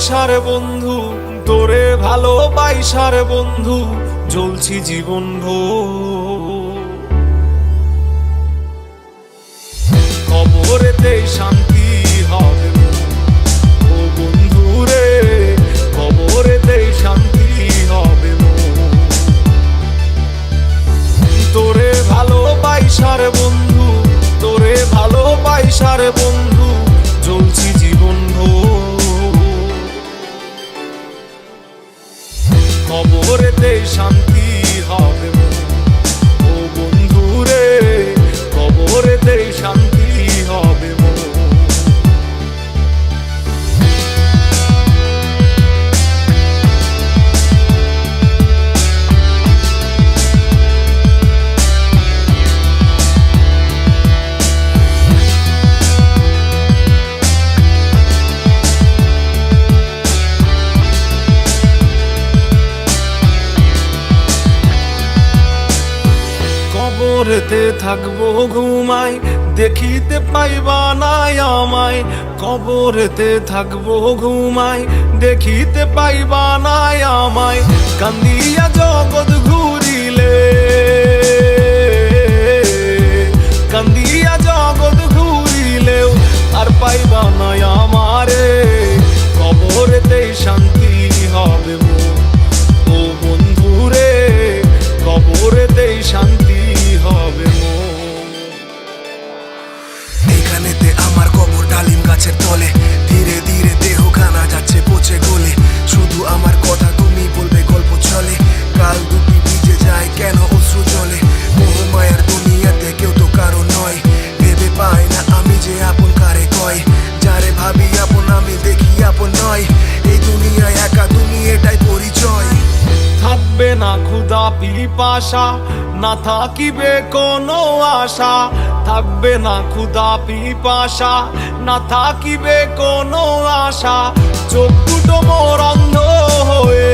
ভালোবাইসার বন্ধু, তোরে ভালোবাইসার বন্ধু, জ্বলছি জীবন ভোর। কবরেতে শান্তি হবে ও বন্ধু রে, কবরেতে শান্তি হবে তোরে ভালোবাইসার বন্ধু, তোরে ভালোবাইসার বন্ধু, জ্বলছি জীবন ভোর। কবরেতে শান্তি হবে ও বন্ধু রে, কবরেতে শান্তি হবে কবরেতে থাকবো ঘুমাই, দেখিতে পাইবা নাই আমায়। কবরেতে থাকবো ঘুমাই, দেখিতে পাইবা নাই আমায়। কান্দিয়া জগৎ ঘুরিলে, কান্দিয়া জগৎ ঘুরিলেও আর পাইবা নাই আমারে। কবরেতেই শান্তি হবে ও বন্ধু রে, কবরেতেই শান্তি হবে। এখানেতে আমার কবর ডালিম গাছের তলে, ধীরে ধীরে দেহখানা যাচ্ছে পচে গলে। শুধু আমার কথা তুমি বলবে গল্প চলে, কাল দুটি ভিজে যায় কেন অশ্রু জলে। মোহমায়ার দুনিয়াতে কেউ তো কারো নয়, ভেবে পাই না আমি যে আপন কারে কয়। যারে ভাবি আপন আমি দেখি আপন নয়, এই দুনিয়ায় একা তুমি এটাই পরিচয়। থাকবে না ক্ষুধা পিপাসা, না থাকিবে কোনো আশা। থাকবে না ক্ষুধা পিপাসা, না থাকিবে কোনো আশা। চোখ দুটো মোর অন্ধ হয়ে